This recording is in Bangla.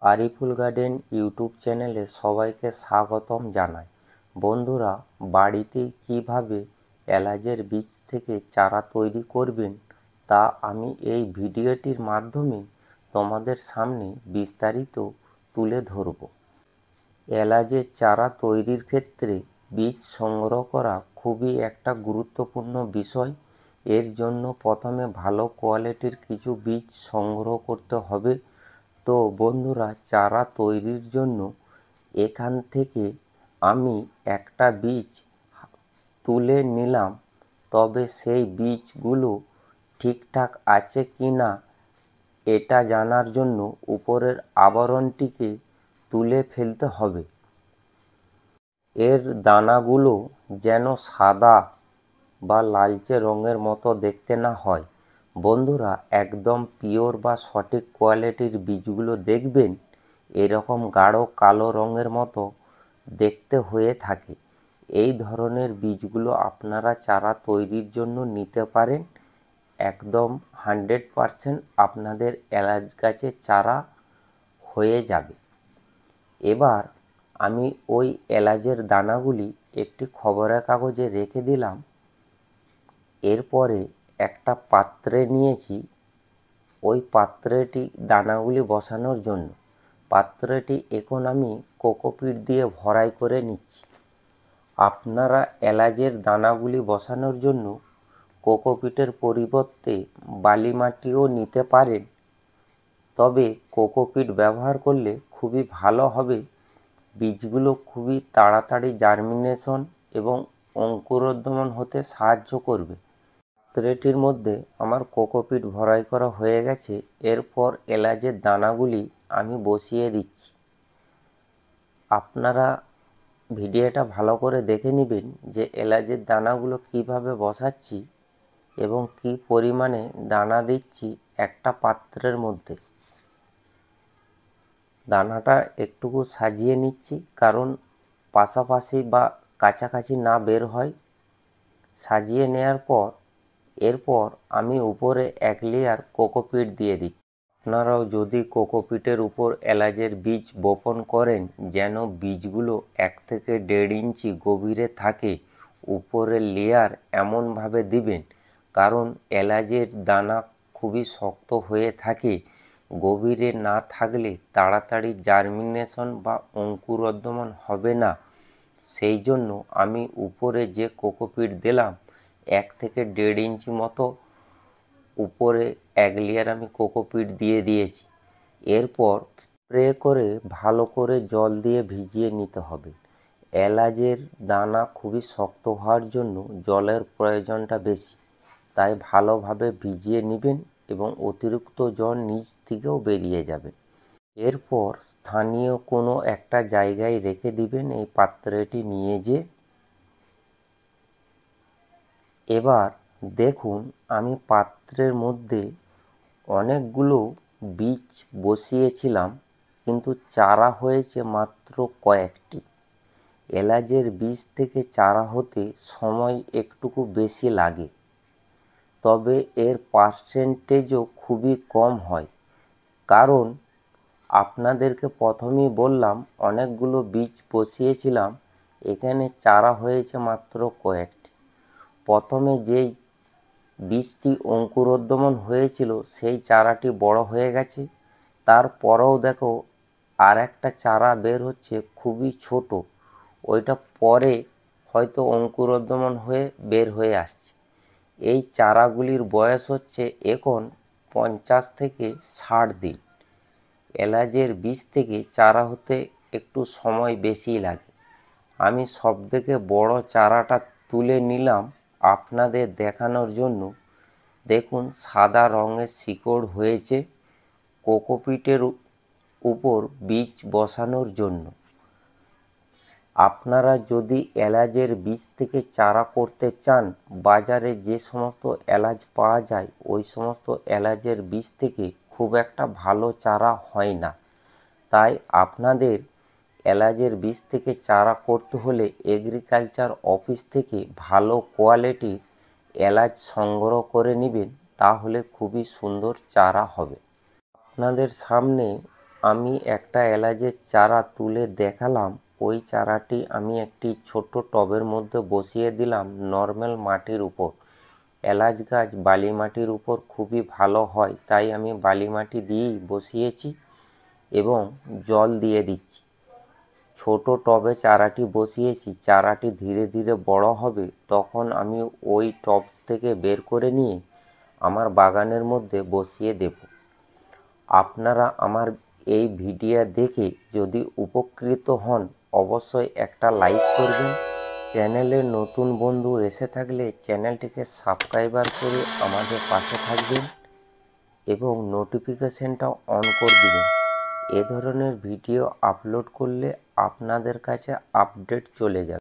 আরিফুল গার্ডেন ইউটিউব চ্যানেলে সবাইকে স্বাগতম জানাই। বন্ধুরা, বাড়িতেই কিভাবে এলাচের বীজ থেকে চারা তৈরি করবেন তা আমি এই ভিডিওটির মাধ্যমে তোমাদের সামনে বিস্তারিত তুলে ধরব। এলাচের চারা তৈরির ক্ষেত্রে বীজ সংগ্রহ করা খুবই একটা গুরুত্বপূর্ণ বিষয়। এর জন্য প্রথমে ভালো কোয়ালিটির কিছু বীজ সংগ্রহ করতে হবে। তো বন্ধুরা, চারা তৈরির জন্য এখান থেকে আমি একটা বীজ তুলে নিলাম, তবে সেই বীজগুলো ঠিকঠাক আছে কি না এটা জানার জন্য উপরের আবরণটিকে তুলে ফেলতে হবে। এর দানাগুলো যেন সাদা বা লালচে রঙের মতো দেখতে না হয়। বন্ধুরা, একদম পিওর বা সঠিক কোয়ালিটির বীজগুলো দেখবেন এরকম গাঢ় কালো রঙের মতো দেখতে হয়ে থাকে। এই ধরনের বীজগুলো আপনারা চারা তৈরির জন্য নিতে পারেন। একদম 100% আপনাদের এলাচ গাছের চারা হয়ে যাবে। এবার আমি ওই এলাচের দানাগুলি একটি খবরের কাগজে রেখে দিলাম। এরপরে একটা পাত্রে নিয়েছি, ওই পাত্রটি দানাগুলি বসানোর জন্য। পাত্রটি এখন আমি কোকোপিট দিয়ে ভরাই করে নিচ্ছি। আপনারা এলাচের দানাগুলি বসানোর জন্য কোকোপিটের পরিবর্তে বালি মাটিও নিতে পারেন, তবে কোকোপিট ব্যবহার করলে খুবই ভালো হবে। বীজগুলো খুবই তাড়াতাড়ি জার্মিনেশন এবং অঙ্কুরোদ্গমন হতে সাহায্য করবে। পাত্রটির মধ্যে আমার কোকোপিট ভরাই করা হয়ে গেছে। এরপর এলাচের দানাগুলি আমি বসিয়ে দিচ্ছি। আপনারা ভিডিওটা ভালো করে দেখে নেবেন যে এলাচের দানাগুলো কিভাবে বসাচ্ছি এবং কি পরিমাণে দানা দিচ্ছি একটা পাত্রের মধ্যে। দানাটা একটুকু সাজিয়ে নিচ্ছি, কারণ পাশাপাশি বা কাছাকাছি না বের হয়। সাজিয়ে নেওয়ার পর এরপর আমি উপরে এক লেয়ার কোকোপিট দিয়ে দিচ্ছি। আপনারাও যদি কোকোপিটের উপর এলাচের বীজ বপন করেন, যেন বীজগুলো 1 থেকে 1.5 ইঞ্চি গভীরে থাকে। উপরের লেয়ার এমনভাবে দিবেন, কারণ এলাচের দানা খুবই শক্ত হয়ে থাকে। গভীরে না থাকলে তাড়াতাড়ি জার্মিনেশন বা অঙ্কুরোদ্গমন হবে না। সেই জন্য আমি উপরে যে কোকোপিট দিলাম 1 থেকে 1.5 ইঞ্চি মতো উপরে এক লেয়ার আমি কোকোপিট দিয়ে দিয়েছি। এরপর স্প্রে করে ভালো করে জল দিয়ে ভিজিয়ে নিতে হবে। এলাচের দানা খুবই শক্ত হওয়ার জন্য জলের প্রয়োজনটা বেশি, তাই ভালোভাবে ভিজিয়ে নেবেন এবং অতিরিক্ত জল নিচ থেকেও বেরিয়ে যাবে। এরপর স্থানীয় কোনো একটা জায়গায় রেখে দিবেন এই পাত্রটি নিয়ে যেয়ে। এবার দেখুন, আমি পাত্রের মধ্যে অনেকগুলো বীজ বসিয়েছিলাম, কিন্তু চারা হয়েছে মাত্র কয়েকটি। এলাচের বীজ থেকে চারা হতে সময় একটুকু বেশি লাগে, তবে এর পার্সেন্টেজও খুবই কম হয়। কারণ আপনাদেরকে প্রথমেই বললাম অনেকগুলো বীজ বসিয়েছিলাম, এখানে চারা হয়েছে মাত্র কয়েকটি। প্রথমে যেই বীজটি অঙ্কুরোদ্গমন হয়েছিল সেই চারাটি বড় হয়ে গেছে। তারপরেও দেখো আর একটা চারা বের হচ্ছে, খুবই ছোট। ওইটা পরে হয়তো অঙ্কুরোদ্গমন হয়ে বের হয়ে আসছে। এই চারাগুলির বয়স হচ্ছে এখন 50 থেকে 60 দিন। এলাচের বীজ থেকে চারা হতে একটু সময় বেশি লাগে। আমি সবথেকে বড় চারাটা তুলে নিলাম আপনাদের দেখানোর জন্য। দেখুন, সাদা রঙের শিকড় হয়েছে কোকোপিটের উপর বীজ বসানোর জন্য। আপনারা যদি এলাচের বীজ থেকে চারা করতে চান, বাজারে যে সমস্ত এলাচ পাওয়া যায় ওই সমস্ত এলাচের বীজ থেকে খুব একটা ভালো চারা হয় না। তাই আপনাদের এলাচের বীজ থেকে চারা করতে হলে এগ্রিকালচার অফিস থেকে ভালো কোয়ালিটির এলাচ সংগ্রহ করে নেবেন, তাহলে খুবই সুন্দর চারা হবে। আপনাদের সামনে আমি একটা এলাচের চারা তুলে দেখালাম। ওই চারাটি আমি একটি ছোট টবের মধ্যে বসিয়ে দিলাম নর্মাল মাটির উপর। এলাচ গাছ বালি মাটির উপর খুবই ভালো হয়, তাই আমি বালি মাটি দিয়েই বসিয়েছি এবং জল দিয়ে দিচ্ছি। ছোট টবে চারাটি বসিয়েছি, চারাটি ধীরে ধীরে বড় হবে, তখন আমি ওই টব থেকে বের করে নিয়ে আমার বাগানের মধ্যে বসিয়ে দেব। আপনারা আমার এই ভিডিও দেখে যদি উপকৃত হন, অবশ্যই একটা লাইক করবেন। চ্যানেলে নতুন বন্ধু এসে থাকলে চ্যানেলটিকে সাবস্ক্রাইবার করে আমাদের পাশে থাকবেন এবং নোটিফিকেশনটা অন করে দিবেন। এ ধরনের ভিডিও আপলোড করলে আপনাদের কাছে আপডেট চলে যাবে।